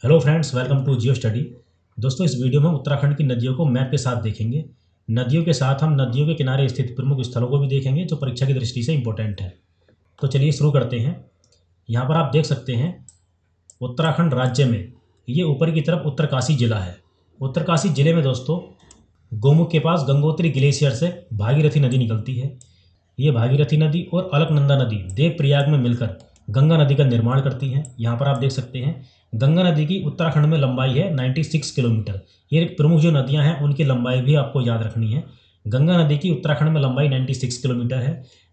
Hello friends, welcome to Jio study. दोस्तों, इस video में उत्तराखंड की नदियों को मैप के साथ देखेंगे। नदियों के साथ हम नदियों के किनारे स्थित प्रमुख स्थलों को भी देखेंगे जो परीक्षा की दृष्टि से इंपॉर्टेंट है। तो चलिए शुरू करते हैं। यहाँ पर आप देख सकते हैं उत्तराखंड राज्य में ये ऊपर की तरफ उत्तरकाशी जिला है। उत्तरकाशी जिले में दोस्तों गोमुख के पास गंगोत्री ग्लेशियर से भागीरथी नदी निकलती है। ये भागीरथी नदी और अलकनंदा नदी देवप्रयाग में मिलकर गंगा नदी का निर्माण करती हैं। यहाँ पर आप देख सकते हैं गंगा नदी की उत्तराखंड में लंबाई है 96 किलोमीटर। ये प्रमुख जो नदियाँ हैं उनकी लंबाई भी आपको याद रखनी है। गंगा नदी की उत्तराखंड में लंबाई 96 किलोमीटर है।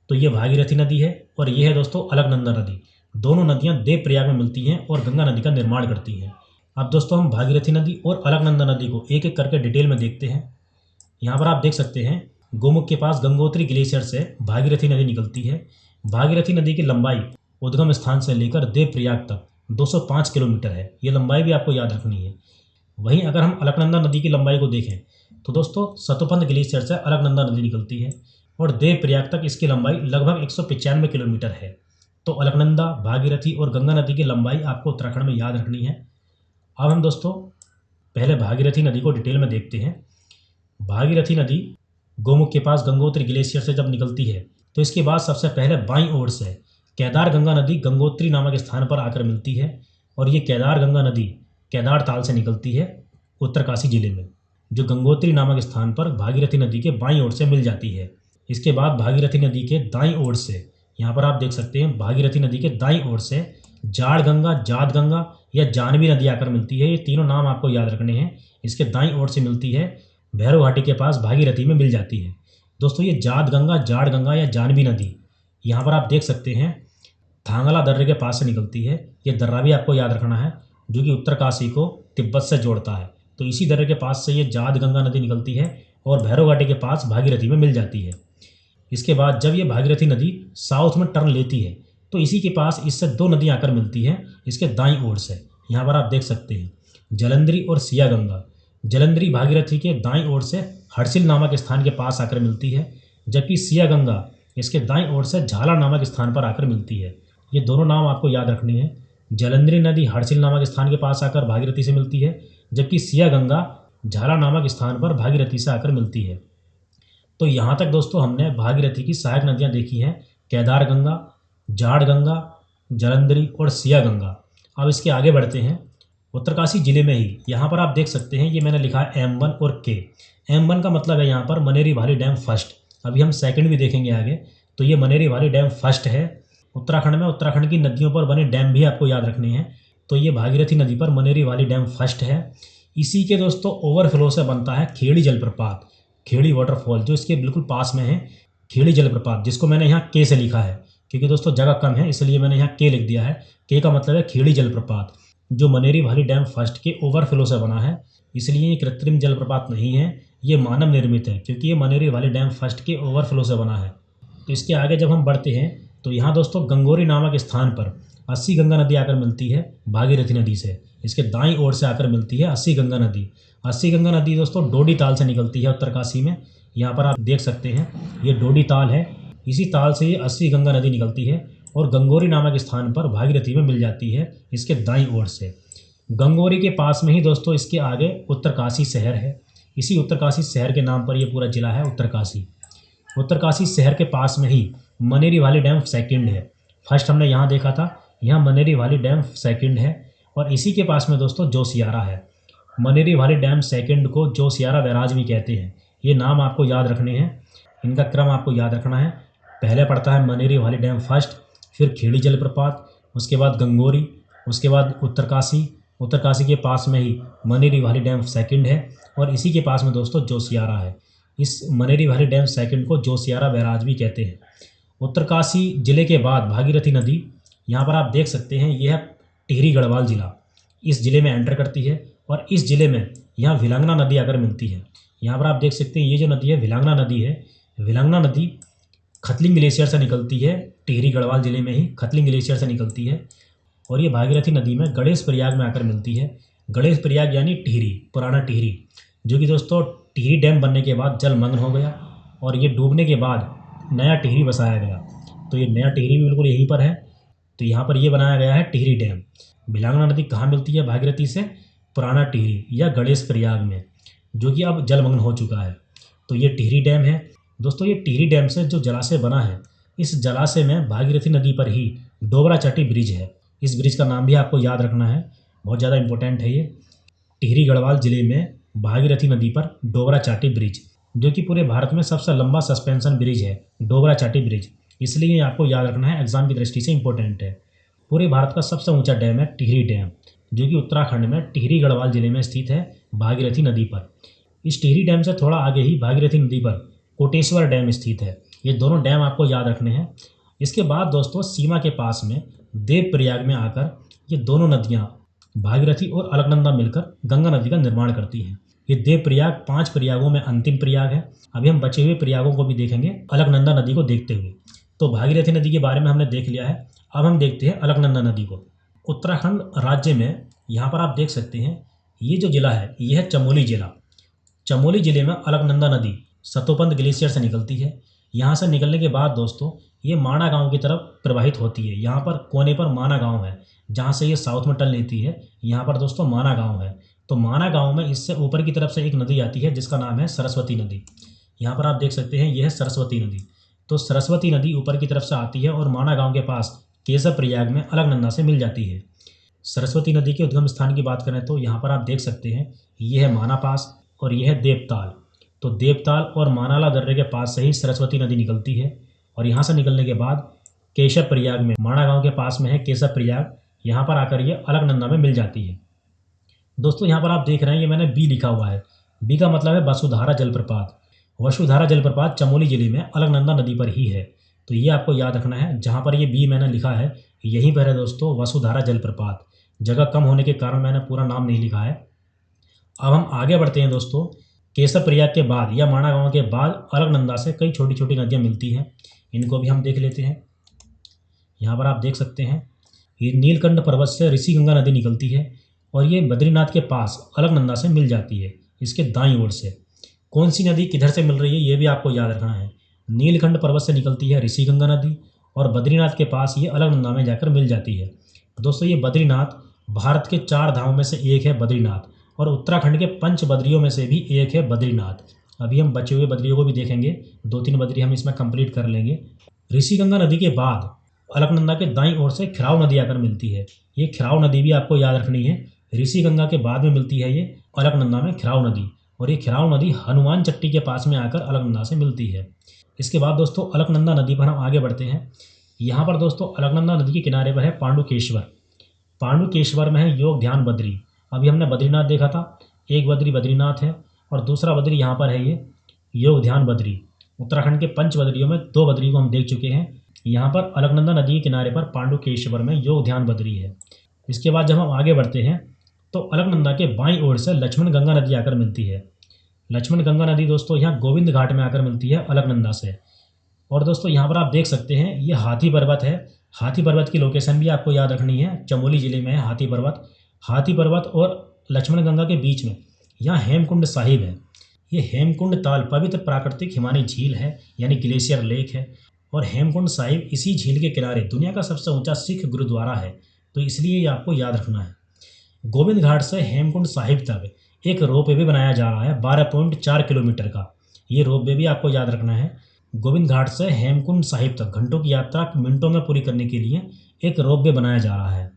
तो ये भागीरथी नदी है और ये है दोस्तों अलकनंदा नदी। दोनों नदियाँ देवप्रयाग में मिलती हैं और गंगा नदी का निर्माण करती हैं। अब दोस्तों हम भागीरथी नदी और अलकनंदा नदी को एक एक करके डिटेल में देखते हैं। यहाँ पर आप देख सकते हैं गोमुख के पास गंगोत्री ग्लेशियर से भागीरथी नदी निकलती है। भागीरथी नदी की लंबाई उद्गम स्थान से लेकर देवप्रयाग तक 205 किलोमीटर है। ये लंबाई भी आपको याद रखनी है। वहीं अगर हम अलकनंदा नदी की लंबाई को देखें तो दोस्तों सतोपंथ ग्लेशियर से अलकनंदा नदी निकलती है और देवप्रयाग तक इसकी लंबाई लगभग 195 किलोमीटर है। तो अलकनंदा, भागीरथी और गंगा नदी की लंबाई आपको उत्तराखंड में याद रखनी है। अब हम दोस्तों पहले भागीरथी नदी को डिटेल में देखते हैं। भागीरथी नदी गोमुख के पास गंगोत्री ग्लेशियर से जब निकलती है तो इसके बाद सबसे पहले बाईं ओर से केदार गंगा नदी गंगोत्री नामक स्थान पर आकर मिलती है और ये केदार गंगा नदी केदार ताल से निकलती है उत्तरकाशी जिले में, जो गंगोत्री नामक स्थान पर भागीरथी नदी के बाईं ओर से मिल जाती है। इसके बाद भागीरथी नदी के दाईं ओर से यहाँ पर आप देख सकते हैं भागीरथी नदी के दाईं ओर से जाड़ गंगा, जात गंगा या जानवी नदी आकर मिलती है। ये तीनों नाम आपको याद रखने हैं। इसके दाईं ओर से मिलती है भैरव घाटी के पास भागीरथी में मिल जाती है। दोस्तों ये जात गंगा, जाड़ गंगा या जानवी नदी यहाँ पर आप देख सकते हैं थांगला दर्रे के पास से निकलती है। ये दर्रा भी आपको याद रखना है जो कि उत्तरकाशी को तिब्बत से जोड़ता है। तो इसी दर्रे के पास से ये जात गंगा नदी निकलती है और भैरव घाटी के पास भागीरथी में मिल जाती है। इसके बाद जब ये भागीरथी नदी साउथ में टर्न लेती है तो इसी के पास इससे दो नदियाँ आकर मिलती हैं इसके दाईं ओर से। यहाँ पर आप देख सकते हैं जलंधरी और सिया गंगा। जलंधरी भागीरथी के दाईं ओर से हर्षिल नामक स्थान के पास आकर मिलती है, जबकि सिया गंगा इसके दाईं ओर से झाला नामक स्थान पर आकर मिलती है। ये दोनों नाम आपको याद रखने हैं। जलंधरी नदी हर्षिल नामक स्थान के पास आकर भागीरथी से मिलती है, जबकि सिया गंगा झाला नामक स्थान पर भागीरथी से आकर मिलती है। तो यहाँ तक दोस्तों हमने भागीरथी की सहायक नदियाँ देखी हैं, केदार गंगा, जाड़ गंगा, जलंधरी और सिया गंगा। अब इसके आगे बढ़ते हैं। उत्तरकाशी जिले में ही यहाँ पर आप देख सकते हैं ये मैंने लिखा है M1 और K। M1 का मतलब है यहाँ पर मनेरी वाली डैम फर्स्ट। अभी हम सेकंड भी देखेंगे आगे। तो ये मनेरी वाली डैम फर्स्ट है उत्तराखंड में। उत्तराखंड की नदियों पर बने डैम भी आपको याद रखने हैं। तो ये भागीरथी नदी पर मनेरी वाली डैम फर्स्ट है। इसी के दोस्तों ओवरफ्लो से बनता है खेड़ी जलप्रपात, खेड़ी वाटरफॉल, जो इसके बिल्कुल पास में है। खेड़ी जलप्रपात जिसको मैंने यहाँ के से लिखा है क्योंकि दोस्तों जगह कम है इसलिए मैंने यहाँ के लिख दिया है। के का मतलब है खेड़ी जलप्रपात, जो मनेरी वाली डैम फर्स्ट के ओवरफ्लो से बना है। इसलिए ये कृत्रिम जलप्रपात नहीं है, ये मानव निर्मित है क्योंकि ये मनेरी वाली डैम फर्स्ट के ओवरफ्लो से बना है। तो इसके आगे जब हम बढ़ते हैं तो यहाँ दोस्तों गंगोरी नामक स्थान पर अस्सी गंगा नदी आकर मिलती है भागीरथी नदी से। इसके दाईं ओर से आकर मिलती है अस्सी गंगा नदी। अस्सी गंगा नदी दोस्तों डोडी ताल से निकलती है उत्तरकाशी में। यहाँ पर आप देख सकते हैं ये डोडी ताल है। इसी ताल से ये अस्सी गंगा नदी निकलती है और गंगोरी नामक स्थान पर भागीरथी में मिल जाती है इसके दाईं ओर से। गंगोरी के पास में ही दोस्तों इसके आगे उत्तरकाशी शहर है। इसी उत्तरकाशी शहर के नाम पर यह पूरा जिला है उत्तरकाशी। उत्तरकाशी शहर के पास में ही मनेरी वाली डैम सेकंड है। फर्स्ट हमने यहाँ देखा था, यहाँ मनेरी वाली डैम सेकंड है और इसी के पास में दोस्तों जोशियारा है। मनेरी वाली डैम सेकंड को जोशियारा बैराज भी कहते हैं। ये नाम आपको याद रखने हैं, इनका क्रम आपको याद रखना है। पहले पड़ता है मनेरी वाली डैम फर्स्ट, फिर खेड़ी जलप्रपात, उसके बाद गंगोरी, उसके बाद उत्तरकाशी। उत्तरकाशी के पास में ही मनेरी वाली डैम सेकंड है और इसी के पास में दोस्तों जोशियारा है। इस मनेरी वाली डैम सेकंड को जोशियारा बैराज भी कहते हैं। उत्तरकाशी जिले के बाद भागीरथी नदी यहाँ पर आप देख सकते हैं यह है टिहरी गढ़वाल जिला, इस जिले में एंटर करती है और इस जिले में यहाँ विलंगना नदी आकर मिलती है। यहाँ पर आप देख सकते हैं ये जो नदी है विलंगना नदी है। विलंगना नदी खतलिंग ग्लेशियर से निकलती है, टिहरी गढ़वाल जिले में ही खतलिंग ग्लेशियर से निकलती है और ये भागीरथी नदी में गणेश प्रयाग में आकर मिलती है। गणेश प्रयाग यानी टिहरी, पुराना टिहरी, जो कि दोस्तों टिहरी डैम बनने के बाद जलमग्न हो गया और ये डूबने के बाद नया टिहरी बसाया गया। तो ये नया टिहरी भी बिल्कुल यहीं पर है। तो यहाँ पर ये बनाया गया है टिहरी डैम। भिलांगना नदी कहाँ मिलती है भागीरथी से? पुराना टिहरी या गणेश प्रयाग में, जो कि अब जलमग्न हो चुका है। तो ये टिहरी डैम है दोस्तों। ये टिहरी डैम से जो जलाशय बना है, इस जलाशय में भागीरथी नदी पर ही डोबरा चाटी ब्रिज है। इस ब्रिज का नाम भी आपको याद रखना है, बहुत ज़्यादा इंपॉर्टेंट है ये। टिहरी गढ़वाल जिले में भागीरथी नदी पर डोबरा चाटी ब्रिज, जो कि पूरे भारत में सबसे लंबा सस्पेंशन ब्रिज है, डोबरा चाटी ब्रिज। इसलिए आपको याद रखना है, एग्जाम की दृष्टि से इंपॉर्टेंट है। पूरे भारत का सबसे ऊंचा डैम है टिहरी डैम, जो कि उत्तराखंड में टिहरी गढ़वाल जिले में स्थित है भागीरथी नदी पर। इस टिहरी डैम से थोड़ा आगे ही भागीरथी नदी पर कोटेश्वर डैम स्थित है। ये दोनों डैम आपको याद रखने हैं। इसके बाद दोस्तों सीमा के पास में देवप्रयाग में आकर ये दोनों नदियाँ भागीरथी और अलकनंदा मिलकर गंगा नदी का निर्माण करती हैं। ये देवप्रयाग 5 प्रयागों में अंतिम प्रयाग है। अभी हम बचे हुए प्रयागों को भी देखेंगे अलकनंदा नदी को देखते हुए। तो भागीरथी नदी के बारे में हमने देख लिया है। अब हम देखते हैं अलकनंदा नदी को। उत्तराखंड राज्य में यहाँ पर आप देख सकते हैं, ये जो जिला है ये है चमोली जिला। चमोली जिले में अलकनंदा नदी सतोपंत ग्लेशियर से निकलती है। यहाँ से निकलने के बाद दोस्तों ये माणा गांव की तरफ प्रवाहित होती है। यहाँ पर कोने पर माणा गांव है, जहाँ से ये साउथ में टर्न लेती है। यहाँ पर दोस्तों माणा गांव है। तो माणा गांव में इससे ऊपर की तरफ से एक नदी आती है जिसका नाम है सरस्वती नदी। यहाँ पर आप देख सकते हैं यह है सरस्वती नदी। तो सरस्वती नदी ऊपर की तरफ से आती है और माणा गांव के पास केशव प्रयाग में अलकनंदा से मिल जाती है। सरस्वती नदी के उद्गम स्थान की बात करें तो यहाँ पर आप देख सकते हैं ये है माना पास और यह है देवताल। तो देवताल और मानाला दर्रे के पास से ही सरस्वती नदी निकलती है और यहाँ से निकलने के बाद केशव प्रयाग में, माणा गांव के पास में है केशव प्रयाग, यहाँ पर आकर ये अलकनंदा में मिल जाती है। दोस्तों यहाँ पर आप देख रहे हैं ये मैंने बी लिखा हुआ है। बी का मतलब है वसुधारा जलप्रपात। वसुधारा जलप्रपात चमोली जिले में अलकनंदा नदी पर ही है। तो ये आपको याद रखना है, जहाँ पर ये बी मैंने लिखा है यहीं पर है दोस्तों वसुधारा जलप्रपात। जगह कम होने के कारण मैंने पूरा नाम नहीं लिखा है। अब हम आगे बढ़ते हैं दोस्तों। केशव प्रयाग के बाद या माणा गांव के बाद अलकनंदा से कई छोटी छोटी नदियाँ मिलती हैं, इनको भी हम देख लेते हैं। यहाँ पर आप देख सकते हैं ये नीलकंठ पर्वत से ऋषिगंगा नदी निकलती है और ये बद्रीनाथ के पास अलकनंदा से मिल जाती है, इसके दाईं ओर से। कौन सी नदी किधर से मिल रही है ये भी आपको याद रखना है। नीलकंठ पर्वत से निकलती है ऋषिगंगा नदी और बद्रीनाथ के पास ये अलकनंदा में जाकर मिल जाती है। दोस्तों ये बद्रीनाथ भारत के 4 धामों में से एक है बद्रीनाथ, और उत्तराखंड के 5 बद्रियों में से भी एक है बद्रीनाथ। अभी हम बचे हुए बद्रियों को भी देखेंगे, 2-3 बद्री हम इसमें कंप्लीट कर लेंगे। ऋषिगंगा नदी के बाद अलकनंदा के दाईं ओर से खिराव नदी आकर मिलती है। ये खिराव नदी भी आपको याद रखनी है। ऋषिगंगा के बाद में मिलती है ये अलकनंदा में खिराव नदी, और ये खिराव नदी हनुमान चट्टी के पास में आकर अलकनंदा से मिलती है। इसके बाद दोस्तों अलकनंदा नदी पर हम आगे बढ़ते हैं। यहाँ पर दोस्तों अलकनंदा नदी के किनारे पर है पांडुकेश्वर। पांडुकेश्वर में है योग ध्यान बद्री। अभी हमने बद्रीनाथ देखा था, एक बद्री बद्रीनाथ है और दूसरा बद्री यहाँ पर है ये योग ध्यान बद्री। उत्तराखंड के 5 बद्रियों में 2 बद्री को हम देख चुके हैं। यहाँ पर अलकनंदा नदी के किनारे पर पांडुकेश्वर में योग ध्यान बद्री है। इसके बाद जब हम आगे बढ़ते हैं तो अलकनंदा के बाईं ओर से लक्ष्मण गंगा नदी आकर मिलती है। लक्ष्मण गंगा नदी दोस्तों यहाँ गोविंद घाट में आकर मिलती है अलकनंदा से। और दोस्तों यहाँ पर आप देख सकते हैं ये हाथी पर्वत है। हाथी पर्वत की लोकेशन भी आपको याद रखनी है, चमोली जिले में है हाथी पर्वत। हाथी पर्वत और लक्ष्मण गंगा के बीच में यहाँ हेमकुंड साहिब है। ये हेमकुंड ताल पवित्र प्राकृतिक हिमानी झील है, यानी ग्लेशियर लेक है। और हेमकुंड साहिब इसी झील के किनारे दुनिया का सबसे ऊंचा सिख गुरुद्वारा है, तो इसलिए ये आपको याद रखना है। गोविंद घाट से हेमकुंड साहिब तक एक रोपवे भी बनाया जा रहा है 12.4 किलोमीटर का। ये रोपवे भी आपको याद रखना है। गोविंद घाट से हेमकुंड साहिब तक घंटों की यात्रा मिनटों में पूरी करने के लिए एक रोपवे बनाया जा रहा है।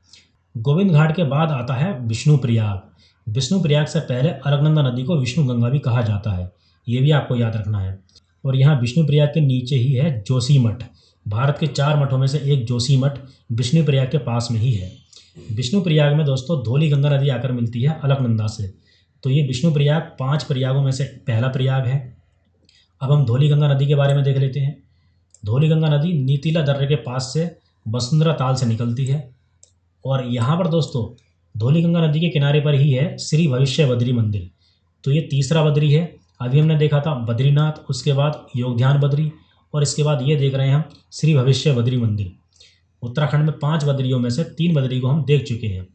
गोविंद घाट के बाद आता है विष्णु प्रयाग। विष्णु प्रयाग से पहले अलकनंदा नदी को विष्णु गंगा भी कहा जाता है, ये भी आपको याद रखना है। और यहाँ विष्णु प्रयाग के नीचे ही है जोशी मठ। भारत के 4 मठों में से एक जोशी मठ विष्णु प्रयाग के पास में ही है। विष्णु प्रयाग में दोस्तों धौली गंगा नदी आकर मिलती है अलकनंदा से। तो ये विष्णु प्रयाग 5 प्रयागों में से पहला प्रयाग है। अब हम धौली गंगा नदी के बारे में देख लेते हैं। धौली गंगा नदी नीतीला दर्रे के पास से वसुंधरा ताल से निकलती है। और यहाँ पर दोस्तों धौली गंगा नदी के किनारे पर ही है श्री भविष्य बद्री मंदिर। तो ये तीसरा बद्री है। अभी हमने देखा था बद्रीनाथ, उसके बाद योग ध्यान बद्री, और इसके बाद ये देख रहे हैं हम श्री भविष्य बद्री मंदिर। उत्तराखंड में 5 बद्रियों में से 3 बद्री को हम देख चुके हैं।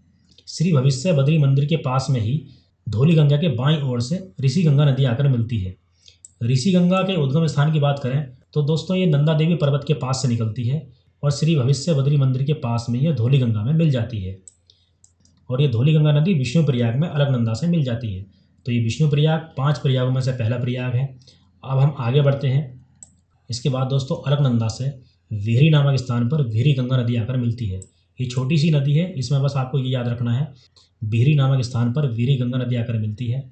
श्री भविष्य बद्री मंदिर के पास में ही धौली गंगा के बाईं ओर से ऋषि गंगा नदी आकर मिलती है। ऋषि गंगा के उद्गम स्थान की बात करें तो दोस्तों ये नंदा देवी पर्वत के पास से निकलती है और श्री भविष्य बद्री मंदिर के पास में यह धौली गंगा में मिल जाती है। और ये धौली गंगा नदी विष्णु प्रयाग में अलकनंदा से मिल जाती है। तो ये विष्णु प्रयाग 5 प्रयागों में से पहला प्रयाग है। अब हम आगे बढ़ते हैं। इसके बाद दोस्तों अलकनंदा से विहरी नामक स्थान पर विहरी गंगा नदी आकर मिलती है। ये छोटी सी नदी है, इसमें बस आपको ये याद रखना है, विहरी नामक स्थान पर विहरी गंगा नदी आकर मिलती है।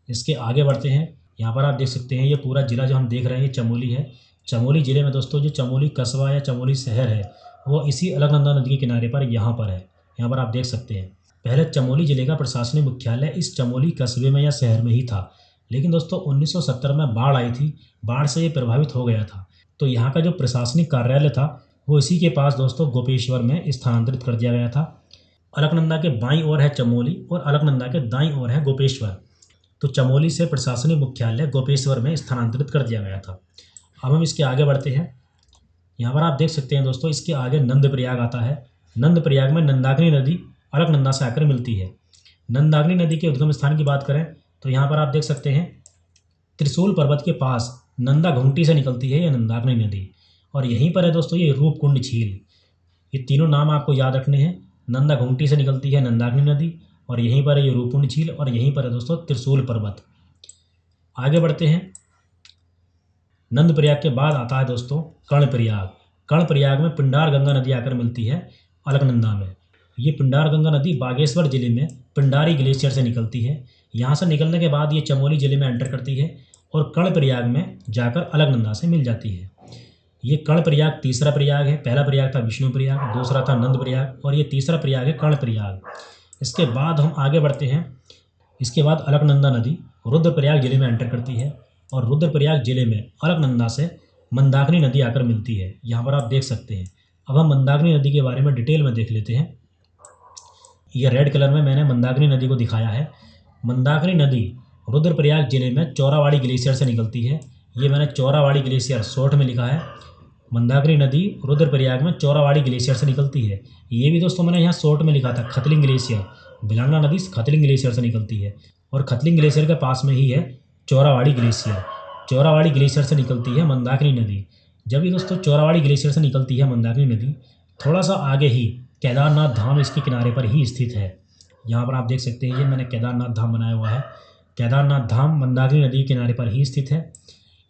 इसके आगे बढ़ते हैं। यहाँ पर आप देख सकते हैं ये पूरा ज़िला जो हम देख रहे हैं ये चमोली है। चमोली ज़िले में दोस्तों जो चमोली कस्बा या चमोली शहर है वो इसी अलकनंदा नदी के किनारे पर यहाँ पर है। यहाँ पर आप देख सकते हैं पहले चमोली ज़िले का प्रशासनिक मुख्यालय इस चमोली कस्बे में या शहर में ही था, लेकिन दोस्तों 1970 में बाढ़ आई थी। बाढ़ से ये प्रभावित हो गया था, तो यहाँ का जो प्रशासनिक कार्यालय था वो इसी के पास दोस्तों गोपेश्वर में स्थानांतरित कर दिया गया था। अलकनंदा के बाईं ओर है चमोली और अलकनंदा के दाईं ओर है गोपेश्वर। तो चमोली से प्रशासनिक मुख्यालय गोपेश्वर में स्थानांतरित कर दिया गया था। अब हम इसके आगे बढ़ते हैं। यहाँ पर आप देख सकते हैं दोस्तों इसके आगे नंदप्रयाग आता है। नंदप्रयाग में नंदाकिनी नदी अलकनंदा से आकर मिलती है। नंदाकिनी नदी के उद्गम स्थान की बात करें तो यहाँ पर आप देख सकते हैं त्रिशूल पर्वत के पास नंदा घुंटी से निकलती है ये नंदाकिनी नदी, और यहीं पर है दोस्तों ये रूपकुंड झील। ये तीनों नाम आपको याद रखने हैं। नंदा घुंटी से निकलती है नंदाकिनी नदी, और यहीं पर है ये रूपकुंड झील, और यहीं पर है दोस्तों त्रिशूल पर्वत। आगे बढ़ते हैं। नंदप्रयाग के बाद आता है दोस्तों कर्णप्रयाग। कर्णप्रयाग में पिंडार गंगा नदी आकर मिलती है अलकनंदा में। ये पिंडार गंगा नदी बागेश्वर जिले में पिंडारी ग्लेशियर से निकलती है। यहाँ से निकलने के बाद ये चमोली जिले में एंटर करती है और कर्णप्रयाग में जाकर अलकनंदा से मिल जाती है। ये कर्णप्रयाग तीसरा प्रयाग है। पहला प्रयाग था विष्णु प्रयाग, दूसरा था नंदप्रयाग, और ये तीसरा प्रयाग है कर्णप्रयाग। इसके बाद हम आगे बढ़ते हैं। इसके बाद अलकनंदा नदी रुद्रप्रयाग जिले में एंटर करती है, और रुद्रप्रयाग जिले में अलकनंदा से मंदाकिनी नदी आकर मिलती है। यहाँ पर आप देख सकते हैं। अब हम मंदाकिनी नदी के बारे में डिटेल में देख लेते हैं। ये रेड कलर में मैंने मंदाकिनी नदी को दिखाया है। मंदाकिनी नदी रुद्रप्रयाग जिले में चौरावाड़ी ग्लेशियर से निकलती है। ये मैंने चौरावाड़ी ग्लेशियर शॉर्ट में लिखा है। मंदाकिनी नदी रुद्रप्रयाग में चौरावाड़ी ग्लेशियर से निकलती है। ये भी दोस्तों मैंने यहाँ शॉर्ट में लिखा था खतलिंग ग्लेशियर। भिलांगना नदी खतलिंग ग्लेशियर से निकलती है, और खतलिंग ग्लेशियर के पास में ही है चौरावाड़ी ग्लेशियर। चौरावाड़ी ग्लेशियर से निकलती है मंदाकिनी नदी। जब ये दोस्तों चौरावाड़ी ग्लेशियर से निकलती है मंदाकिनी नदी, थोड़ा सा आगे ही केदारनाथ धाम इसके किनारे पर ही स्थित है। यहाँ पर आप देख सकते हैं ये मैंने केदारनाथ धाम बनाया हुआ है। केदारनाथ धाम मंदाकिनी नदी के किनारे पर ही स्थित है।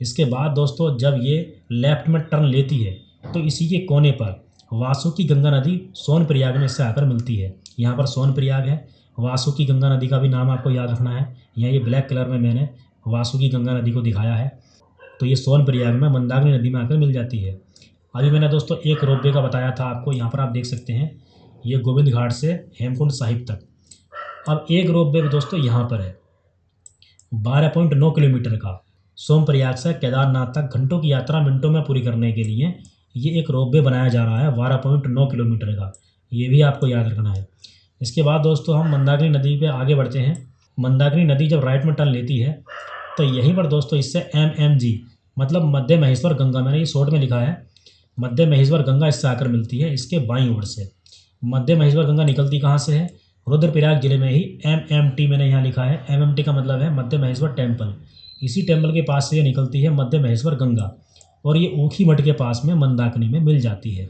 इसके बाद दोस्तों जब ये लेफ्ट में टर्न लेती है तो इसी के कोने पर वासुकी गंगा नदी सोनप्रयाग में इससे आकर मिलती है। यहाँ पर सोनप्रयाग है। वासुकी गंगा नदी का भी नाम आपको याद रखना है। यहाँ ये ब्लैक कलर में मैंने वासुकी गंगा नदी को दिखाया है। तो ये सोनप्रयाग में मंदाकिनी नदी में आकर मिल जाती है। अभी मैंने दोस्तों एक रोपवे का बताया था आपको। यहाँ पर आप देख सकते हैं ये गोविंद घाट से हेमकुंड साहिब तक। अब एक रोपवे दोस्तों यहाँ पर है 12.9 किलोमीटर का। सोमप्रयाग से केदारनाथ तक घंटों की यात्रा मिनटों में पूरी करने के लिए ये एक रोपवे बनाया जा रहा है 12.9 किलोमीटर का। ये भी आपको याद रखना है। इसके बाद दोस्तों हम मंदाकिनी नदी पे आगे बढ़ते हैं। मंदाकिनी नदी जब राइट में टर्न लेती है तो यहीं पर दोस्तों इससे MMG मतलब मध्य महेश्वर गंगा, मैंने ये शॉर्ट में लिखा है, मध्य महेश्वर गंगा इससे आकर मिलती है इसके बाईं ओर से। मध्य महेश्वर गंगा निकलती कहाँ से है? रुद्रप्रयाग जिले में ही MMT मैंने यहाँ लिखा है। MMT का मतलब है मध्य महेश्वर टेम्पल। इसी टेम्पल के पास से ये निकलती है मध्य महेश्वर गंगा, और ये ऊखी मठ के पास में मंदाकिनी में मिल जाती है।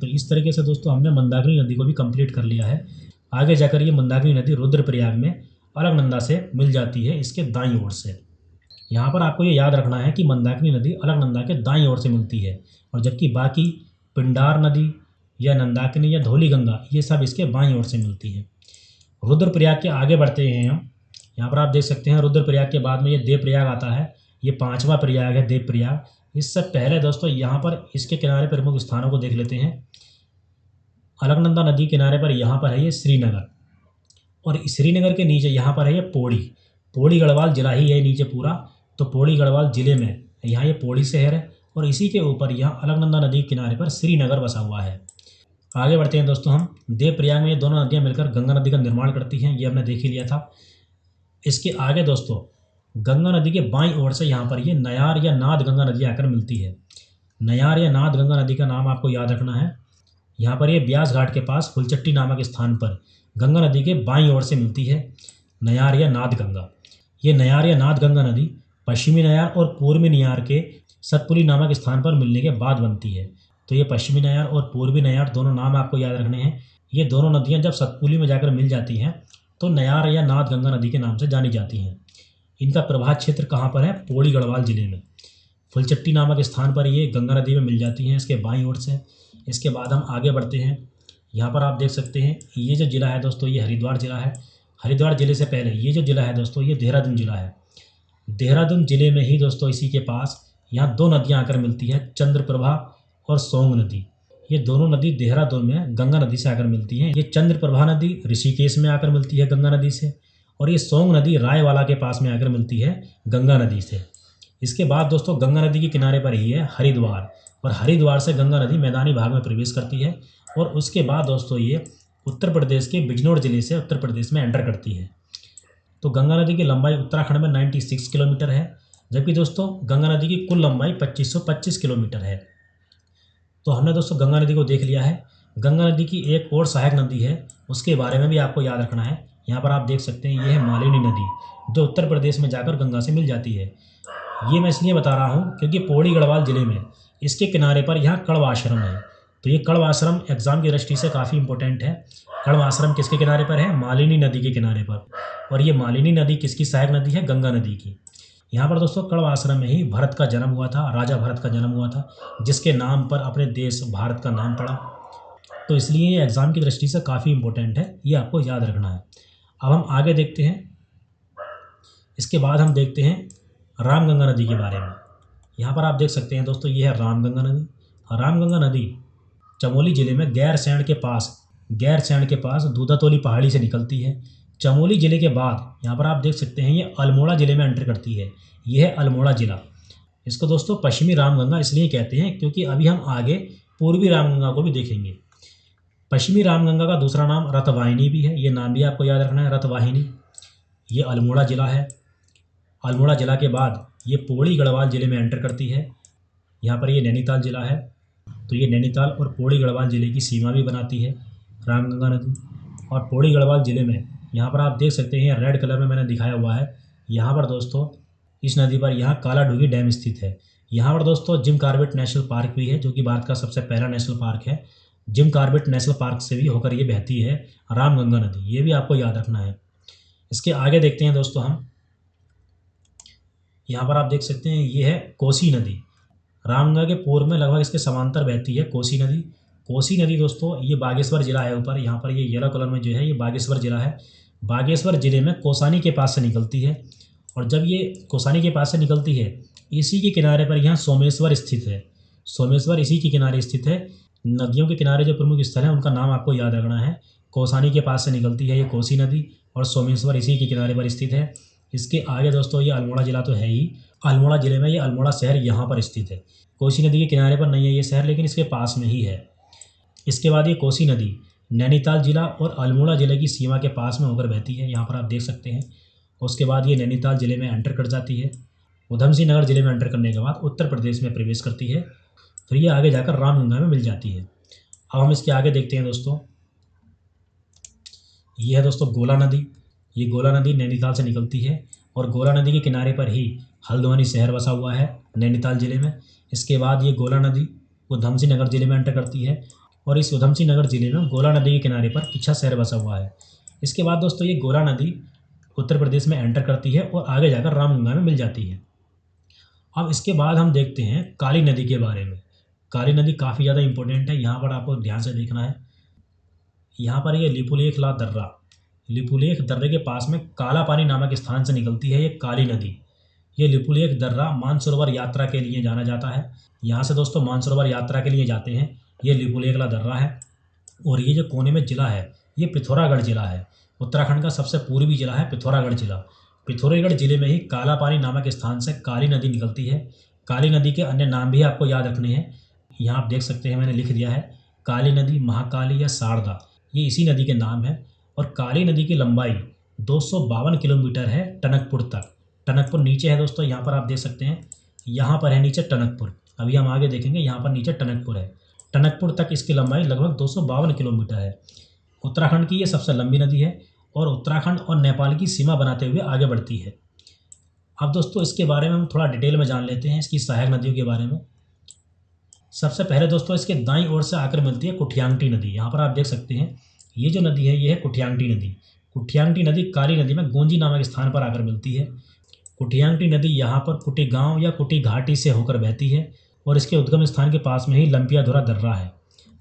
तो इस तरीके से दोस्तों हमने मंदाकिनी नदी को भी कंप्लीट कर लिया है। आगे जाकर ये मंदाकिनी नदी रुद्रप्रयाग में अलकनंदा से मिल जाती है इसके दाईं ओर से। यहाँ पर आपको ये याद रखना है कि मंदाकिनी नदी अलकनंदा के दाईं ओर से मिलती है, और जबकि बाकी पिंडार नदी या नंदाकिनी या धौली गंगा ये सब इसके बाईं ओर से मिलती है। रुद्रप्रयाग के आगे बढ़ते हैं हम। यहाँ पर आप देख सकते हैं रुद्रप्रयाग के बाद में ये देवप्रयाग आता है। ये 5वां प्रयाग है देवप्रयाग। इससे पहले दोस्तों यहाँ पर इसके किनारे प्रमुख स्थानों को देख लेते हैं। अलकनंदा नदी किनारे पर यहाँ पर है ये श्रीनगर, और श्रीनगर के नीचे यहाँ पर है ये पौड़ी गढ़वाल जिला ही है नीचे पूरा। तो पौड़ी गढ़वाल जिले में यहाँ ये पौड़ी शहर है, और इसी के ऊपर यहाँ अलकनंदा नदी के किनारे पर श्रीनगर बसा हुआ है। आगे बढ़ते हैं दोस्तों हम। देवप्रयाग में ये दोनों नदियाँ मिलकर गंगा नदी का निर्माण करती हैं, ये हमने देख ही लिया था। इसके आगे दोस्तों गंगा नदी के बाईं ओर से यहाँ पर ये नयार या नाद गंगा नदी आकर मिलती है। नयार या नाद गंगा नदी का नाम आपको याद रखना है। यहाँ पर ये ब्यास घाट के पास फुलचट्टी नामक स्थान पर गंगा नदी के बाईं ओर से मिलती है नयार या नाद गंगा। ये नयार या नाद गंगा नदी पश्चिमी नयार और पूर्वी नयार के सतपुली नामक स्थान पर मिलने के बाद बनती है। तो ये पश्चिमी नयार और पूर्वी नयार दोनों नाम आपको याद रखने हैं। ये दोनों नदियाँ जब सतपुली में जाकर मिल जाती हैं तो नयार या नाथ गंगा नदी के नाम से जानी जाती हैं। इनका प्रवाह क्षेत्र कहाँ पर है? पौड़ी गढ़वाल जिले में फुलचट्टी नामक स्थान पर ये गंगा नदी में मिल जाती हैं इसके बाईं ओर से। इसके बाद हम आगे बढ़ते हैं। यहाँ पर आप देख सकते हैं ये जो ज़िला है दोस्तों ये हरिद्वार ज़िला है। हरिद्वार ज़िले से पहले ये जो ज़िला है दोस्तों ये देहरादून ज़िला है। देहरादून ज़िले में ही दोस्तों इसी के पास यहाँ दो नदियाँ आकर मिलती है, चंद्रप्रभा और सोंग नदी। ये दोनों नदी देहरादून में गंगा नदी से आकर मिलती हैं। ये चंद्रप्रभा नदी ऋषिकेश में आकर मिलती है गंगा नदी से, और ये सोंग नदी रायवाला के पास में आकर मिलती है गंगा नदी से। इसके बाद दोस्तों गंगा नदी के किनारे पर ही है हरिद्वार, और हरिद्वार से गंगा नदी मैदानी भाग में प्रवेश करती है, और उसके बाद दोस्तों ये उत्तर प्रदेश के बिजनौर जिले से उत्तर प्रदेश में एंटर करती है। तो गंगा नदी की लंबाई उत्तराखंड में 96 किलोमीटर है, जबकि दोस्तों गंगा नदी की कुल लंबाई 2525 किलोमीटर है। तो हमने दोस्तों गंगा नदी को देख लिया है। गंगा नदी की एक और सहायक नदी है, उसके बारे में भी आपको याद रखना है। यहाँ पर आप देख सकते हैं ये है मालिनी नदी, जो उत्तर प्रदेश में जाकर गंगा से मिल जाती है। ये मैं इसलिए बता रहा हूँ क्योंकि पौड़ी गढ़वाल जिले में इसके किनारे पर यहाँ कण्व आश्रम है। तो ये कण्व आश्रम एग्जाम की दृष्टि से काफ़ी इंपॉर्टेंट है। कण्व आश्रम किसके किनारे पर है? मालिनी नदी के किनारे पर। और ये मालिनी नदी किसकी सहायक नदी है? गंगा नदी की। यहाँ पर दोस्तों कण्व आश्रम में ही भरत का जन्म हुआ था, राजा भरत का जन्म हुआ था, जिसके नाम पर अपने देश भारत का नाम पड़ा। तो इसलिए ये एग्ज़ाम की दृष्टि से काफ़ी इंपॉर्टेंट है, ये आपको याद रखना है। अब हम आगे देखते हैं। इसके बाद हम देखते हैं रामगंगा नदी के बारे में। यहाँ पर आप देख सकते हैं दोस्तों ये है रामगंगा नदी। रामगंगा नदी चमोली जिले में गैरसैंण के पास दूधातोली पहाड़ी से निकलती है। चमोली जिले के बाद यहाँ पर आप देख सकते हैं ये अल्मोड़ा जिले में एंटर करती है। यह है अल्मोड़ा जिला। इसको दोस्तों पश्चिमी रामगंगा इसलिए कहते हैं क्योंकि अभी हम आगे पूर्वी रामगंगा को भी देखेंगे। पश्चिमी रामगंगा का दूसरा नाम रतवाहिनी भी है, ये नाम भी आपको याद रखना है, रतवाहिनी। ये अल्मोड़ा जिला है। अल्मोड़ा जिला के बाद ये पौड़ी गढ़वाल जिले में एंटर करती है। यहाँ पर ये नैनीताल जिला है। तो ये नैनीताल और पौड़ी गढ़वाल जिले की सीमा भी बनाती है रामगंगा नदी। और पौड़ी गढ़वाल जिले में यहाँ पर आप देख सकते हैं रेड कलर में मैंने दिखाया हुआ है। यहाँ पर दोस्तों इस नदी पर यहाँ कालाडूंगी डैम स्थित है। यहाँ पर दोस्तों जिम कॉर्बेट नेशनल पार्क भी है, जो कि भारत का सबसे पहला नेशनल पार्क है। जिम कॉर्बेट नेशनल पार्क से भी होकर ये बहती है रामगंगा नदी, ये भी आपको याद रखना है। इसके आगे देखते हैं दोस्तों हम। यहाँ पर आप देख सकते हैं ये है कोसी नदी। रामगंगा के पूर्व में लगभग इसके समांतर बहती है कोसी नदी। कोसी नदी दोस्तों ये बागेश्वर जिला है ऊपर, यहाँ पर ये येलो कलर में जो है ये बागेश्वर जिला है। बागेश्वर जिले में कौसानी के पास से निकलती है, और जब ये कौसानी के पास से निकलती है इसी के किनारे पर यहाँ सोमेश्वर स्थित है। सोमेश्वर इसी के किनारे स्थित है। नदियों के किनारे जो प्रमुख स्थल हैं उनका नाम आपको याद रखना है। कौसानी के पास से निकलती है ये कोसी नदी, और सोमेश्वर इसी के किनारे पर स्थित है। इसके आगे दोस्तों ये अल्मोड़ा जिला तो है ही। अल्मोड़ा जिले में ये अल्मोड़ा शहर यहाँ पर स्थित है। कोसी नदी के किनारे पर नहीं है ये शहर, लेकिन इसके पास में ही है। इसके बाद ये कोसी नदी नैनीताल जिला और अल्मोड़ा जिले की सीमा के पास में होकर बहती है, यहाँ पर आप देख सकते हैं। उसके बाद ये नैनीताल जिले में एंटर कर जाती है। उधम सिंह नगर जिले में एंटर करने के बाद उत्तर प्रदेश में प्रवेश करती है। फिर ये आगे जाकर रामगंगा में मिल जाती है। अब हम इसके आगे देखते हैं दोस्तों। ये है दोस्तों गोला नदी। ये गोला नदी नैनीताल से निकलती है, और गोला नदी के किनारे पर ही हल्द्वानी शहर बसा हुआ है नैनीताल जिले में। इसके बाद ये गोला नदी उधम सिंह नगर जिले में एंटर करती है, और इस उधम सिंह नगर जिले में गोला नदी के किनारे पर किच्छा शहर बसा हुआ है। इसके बाद दोस्तों ये गोला नदी उत्तर प्रदेश में एंटर करती है और आगे जाकर रामगंगा में मिल जाती है। अब इसके बाद हम देखते हैं काली नदी के बारे में। काली नदी काफ़ी ज़्यादा इंपॉर्टेंट है, यहाँ पर आपको ध्यान से देखना है। यहाँ पर ये लिपुलेखला दर्रा, लिपुलेख दर्रे के पास में काला पानी नामक स्थान से निकलती है ये काली नदी। ये लिपुलेख दर्रा मानसरोवर यात्रा के लिए जाना जाता है। यहाँ से दोस्तों मानसरोवर यात्रा के लिए जाते हैं। ये लिपुलेखला दर्रा है, और ये जो कोने में ज़िला है ये पिथौरागढ़ ज़िला है। उत्तराखंड का सबसे पूर्वी ज़िला है पिथौरागढ़ ज़िला। पिथौरागढ़ ज़िले में ही काला पानी नामक स्थान से काली नदी निकलती है। काली नदी के अन्य नाम भी आपको याद रखने हैं। यहाँ आप देख सकते हैं मैंने लिख दिया है काली नदी, महाकाली या शारदा, ये इसी नदी के नाम है। और काली नदी की लंबाई 252 किलोमीटर है टनकपुर तक। टनकपुर नीचे है दोस्तों, यहाँ पर आप देख सकते हैं, यहाँ पर है नीचे टनकपुर। अभी हम आगे देखेंगे, यहाँ पर नीचे टनकपुर है। टनकपुर तक इसकी लंबाई लगभग 252 किलोमीटर है। उत्तराखंड की ये सबसे लंबी नदी है, और उत्तराखंड और नेपाल की सीमा बनाते हुए आगे बढ़ती है। अब दोस्तों इसके बारे में हम थोड़ा डिटेल में जान लेते हैं, इसकी सहायक नदियों के बारे में। सबसे पहले दोस्तों इसके दाईं ओर से आकर मिलती है कुठियांगटी नदी। यहाँ पर आप देख सकते हैं ये जो नदी है ये है कुठियांगटी नदी। कुठियांगटी नदी काली नदी में गोंजी नामक स्थान पर आकर मिलती है। कुठियांगटी नदी यहाँ पर कुटी गांव या कुटी घाटी से होकर बहती है और इसके उद्गम स्थान के पास में ही लंपियाधुरा दर्रा है।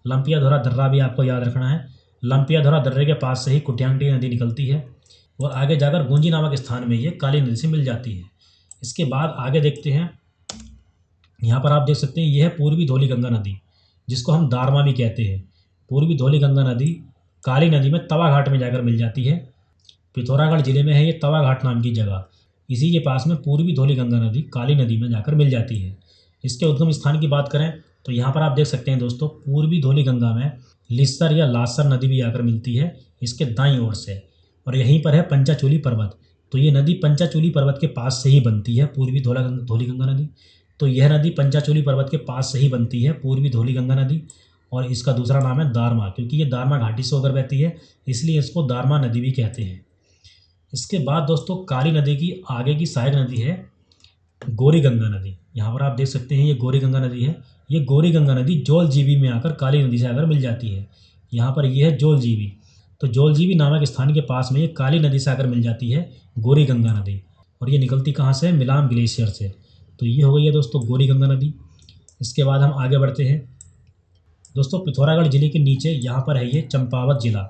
लंपियाधुरा दर्रा भी आपको याद रखना है। लंपियाधुरा दर्रे के पास से ही कुठियांगटी नदी निकलती है और आगे जाकर गोंजी नामक स्थान में ये काली नदी से मिल जाती है। इसके बाद आगे देखते हैं, यहाँ पर आप देख सकते हैं ये है पूर्वी धौलीगंगा नदी, जिसको हम दारमा भी कहते हैं। पूर्वी धौलीगंगा नदी काली नदी में तवा घाट में जाकर मिल जाती है। पिथौरागढ़ जिले में है ये तवा घाट नाम की जगह। इसी के पास में पूर्वी धौलीगंगा नदी काली नदी में जाकर मिल जाती है। इसके उद्गम स्थान की बात करें तो यहाँ पर आप देख सकते हैं दोस्तों, पूर्वी धौलीगंगा में लिस्सर या लासर नदी भी आकर मिलती है इसके दाईं ओर से, और यहीं पर है पंचाचूली पर्वत। तो ये नदी पंचाचूली पर्वत के पास से ही बनती है, पूर्वी धौलीगंगा नदी। तो यह नदी पंचाचूली पर्वत के पास से ही बनती है, पूर्वी धौलीगंगा नदी। और इसका दूसरा नाम है दारमा, क्योंकि ये दारमा घाटी से होकर बहती है, इसलिए इसको दारमा नदी भी कहते हैं। इसके बाद दोस्तों काली नदी की आगे की सहायक नदी है गौरीगंगा नदी। यहाँ पर आप देख सकते हैं ये गौरीगंगा नदी है। ये गौरीगंगा नदी जोलजीबी में आकर काली नदी से आकर मिल जाती है। यहाँ पर ये है जोलजीबी। तो जोलजीबी नामक स्थान के पास में ये काली नदी से आकर मिल जाती है गौरीगंगा नदी, और ये निकलती कहाँ से? मिलाम ग्लेशियर से। तो ये हो गई है दोस्तों गौरीगंगा नदी। इसके बाद हम आगे बढ़ते हैं दोस्तों, पिथौरागढ़ जिले के नीचे यहाँ पर है ये चंपावत जिला।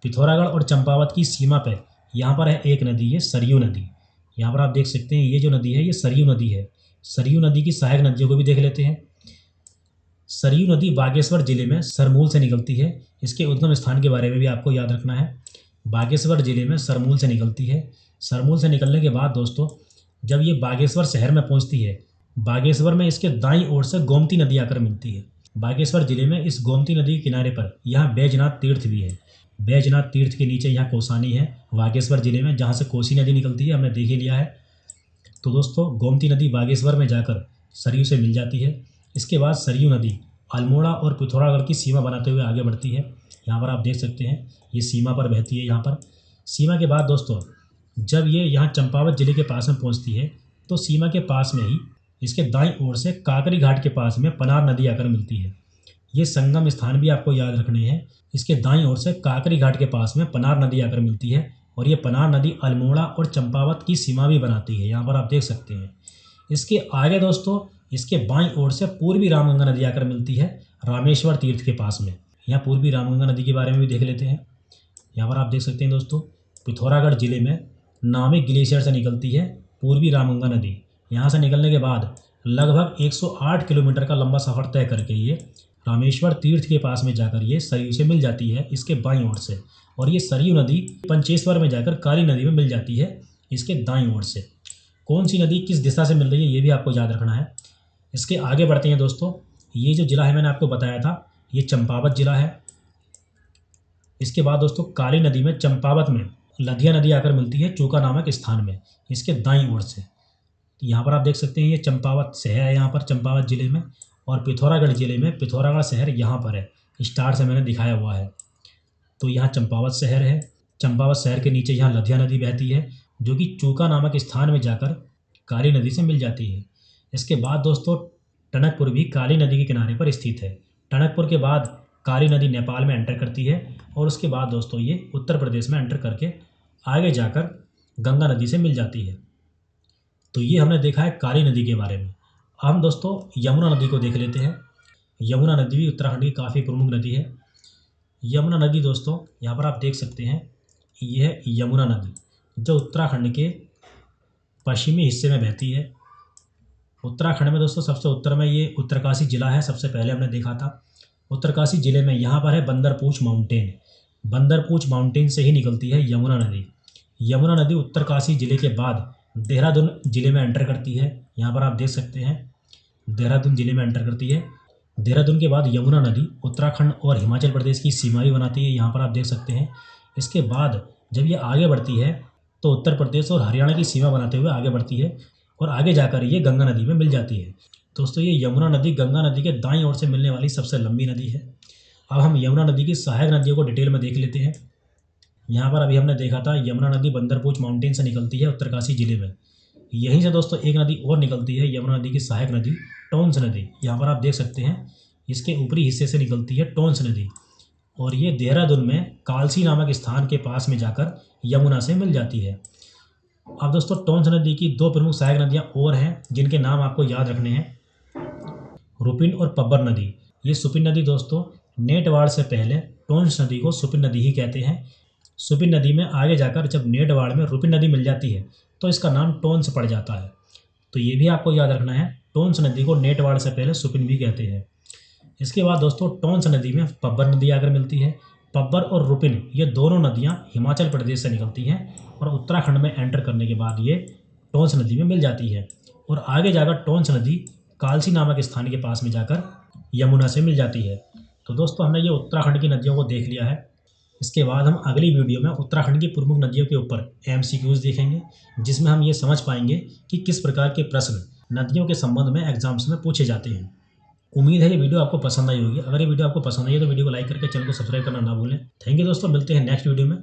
पिथौरागढ़ और चंपावत की सीमा पे यहाँ पर है एक नदी, ये सरयू नदी। यहाँ पर आप देख सकते हैं ये जो नदी है ये सरयू नदी है। सरयू नदी की सहायक नदियों को भी देख लेते हैं। सरयू नदी बागेश्वर जिले में सरमूल से निकलती है। इसके उद्गम स्थान के बारे में भी आपको याद रखना है। बागेश्वर जिले में सरमूल से निकलती है। सरमूल से निकलने के बाद दोस्तों जब ये बागेश्वर शहर में पहुंचती है, बागेश्वर में इसके दाईं ओर से गोमती नदी आकर मिलती है। बागेश्वर जिले में इस गोमती नदी के किनारे पर यहाँ बैजनाथ तीर्थ भी है। बैजनाथ तीर्थ के नीचे यहाँ कोसानी है बागेश्वर जिले में, जहाँ से कोसी नदी निकलती है, हमने देख ही लिया है। तो दोस्तों गोमती नदी बागेश्वर में जाकर सरयू से मिल जाती है। इसके बाद सरयू नदी अल्मोड़ा और पिथौरागढ़ की सीमा बनाते हुए आगे बढ़ती है। यहाँ पर आप देख सकते हैं ये सीमा पर बहती है। यहाँ पर सीमा के बाद दोस्तों जब ये यहाँ चंपावत जिले के पास में पहुँचती है तो सीमा के पास में ही इसके दाईं ओर से काकरी घाट के पास में पनार नदी आकर मिलती है। ये संगम स्थान भी आपको याद रखने हैं। इसके दाईं ओर से काकरी घाट के पास में पनार नदी आकर मिलती है, और ये पनार नदी अल्मोड़ा और चंपावत की सीमा भी बनाती है। यहाँ पर आप देख सकते हैं। इसके आगे दोस्तों इसके बाईं ओर से पूर्वी रामगंगा नदी आकर मिलती है रामेश्वर तीर्थ के पास में। यहाँ पूर्वी रामगंगा नदी के बारे में भी देख लेते हैं। यहाँ पर आप देख सकते हैं दोस्तों पिथौरागढ़ जिले में नामिक ग्लेशियर से निकलती है पूर्वी रामगंगा नदी। यहाँ से निकलने के बाद लगभग 108 किलोमीटर का लंबा सफ़र तय करके ये रामेश्वर तीर्थ के पास में जाकर ये सरयू से मिल जाती है इसके बाईं ओर से, और ये सरयू नदी पंचेश्वर में जाकर काली नदी में मिल जाती है इसके दाईं ओर से। कौन सी नदी किस दिशा से मिल रही है ये भी आपको याद रखना है। इसके आगे बढ़ते हैं दोस्तों, ये जो जिला है मैंने आपको बताया था ये चंपावत जिला है। इसके बाद दोस्तों काली नदी में चंपावत में लधिया नदी आकर मिलती है चूका नामक स्थान में इसके दाईं ओर से। तो यहाँ पर आप देख सकते हैं ये चंपावत शहर है यहाँ पर चंपावत जिले में, और पिथौरागढ़ जिले में पिथौरागढ़ शहर यहाँ पर है, स्टार से मैंने दिखाया हुआ है। तो यहाँ चंपावत शहर है। चंपावत शहर के नीचे यहाँ लधिया नदी बहती है जो कि चूका नामक स्थान में जाकर काली नदी से मिल जाती है। इसके बाद दोस्तों टनकपुर भी काली नदी के किनारे पर स्थित है। टनकपुर के बाद काली नदी नेपाल में एंटर करती है, और उसके बाद दोस्तों ये उत्तर प्रदेश में एंटर करके आगे जाकर गंगा नदी से मिल जाती है। तो ये हमने देखा है काली नदी के बारे में। अब हम दोस्तों यमुना नदी को देख लेते हैं। यमुना नदी भी उत्तराखंड की काफ़ी प्रमुख नदी है। यमुना नदी दोस्तों यहाँ पर आप देख सकते हैं ये है यमुना नदी जो उत्तराखंड के पश्चिमी हिस्से में बहती है। उत्तराखंड में दोस्तों सबसे उत्तर में ये उत्तरकाशी जिला है, सबसे पहले हमने देखा था। उत्तरकाशी जिले में यहाँ पर है बंदरपूछ माउंटेन। बंदरपूछ माउंटेन से ही निकलती है यमुना नदी। यमुना नदी उत्तरकाशी जिले के बाद देहरादून जिले में एंटर करती है। यहाँ पर आप देख सकते हैं देहरादून जिले में एंटर करती है। देहरादून के बाद यमुना नदी उत्तराखंड और हिमाचल प्रदेश की सीमा भी बनाती है, यहाँ पर आप देख सकते हैं। इसके बाद जब ये आगे बढ़ती है तो उत्तर प्रदेश और हरियाणा की सीमा बनाते हुए आगे बढ़ती है, और आगे जाकर ये गंगा नदी में मिल जाती है। दोस्तों ये यमुना नदी गंगा नदी के दाईं ओर से मिलने वाली सबसे लंबी नदी है। अब हम यमुना नदी की सहायक नदियों को डिटेल में देख लेते हैं। यहाँ पर अभी हमने देखा था यमुना नदी बंदरपूछ माउंटेन से निकलती है उत्तरकाशी जिले में। यहीं से दोस्तों एक नदी और निकलती है यमुना नदी की सहायक नदी टोंस नदी। यहाँ पर आप देख सकते हैं इसके ऊपरी हिस्से से निकलती है टोंस नदी, और ये देहरादून में कालसी नामक स्थान के पास में जाकर यमुना से मिल जाती है। अब दोस्तों टोंस नदी की दो प्रमुख सहायक नदियाँ और हैं जिनके नाम आपको याद रखने हैं, रुपिन और पब्बर नदी। ये सुपिन नदी दोस्तों नेटवाड़ से पहले टोंस नदी को सुपिन नदी ही कहते हैं। सुपिन नदी में आगे जाकर जब नेटवाड़ में रुपिन नदी मिल जाती है तो इसका नाम टोंस पड़ जाता है। तो ये भी आपको याद रखना है, टोंस नदी को नेटवाड़ से पहले सुपिन भी कहते हैं। इसके बाद दोस्तों टोंस नदी में पब्बर नदी आकर मिलती है। पब्बर और रुपिन ये दोनों नदियाँ हिमाचल प्रदेश से निकलती हैं और उत्तराखंड में एंटर करने के बाद ये टोंस नदी में मिल जाती है और आगे जाकर टोंस नदी कालसी नामक स्थान के पास में जाकर यमुना से मिल जाती है। तो दोस्तों हमने ये उत्तराखंड की नदियों को देख लिया है। इसके बाद हम अगली वीडियो में उत्तराखंड की प्रमुख नदियों के ऊपर MCQs देखेंगे, जिसमें हम ये समझ पाएंगे कि किस प्रकार के प्रश्न नदियों के संबंध में एग्जाम्स में पूछे जाते हैं। उम्मीद है ये वीडियो आपको पसंद आई होगी। अगर ये वीडियो आपको पसंद आई है तो वीडियो को लाइक करके चैनल को सब्सक्राइब करना ना भूलें। थैंक यू दोस्तों, मिलते हैं नेक्स्ट वीडियो में।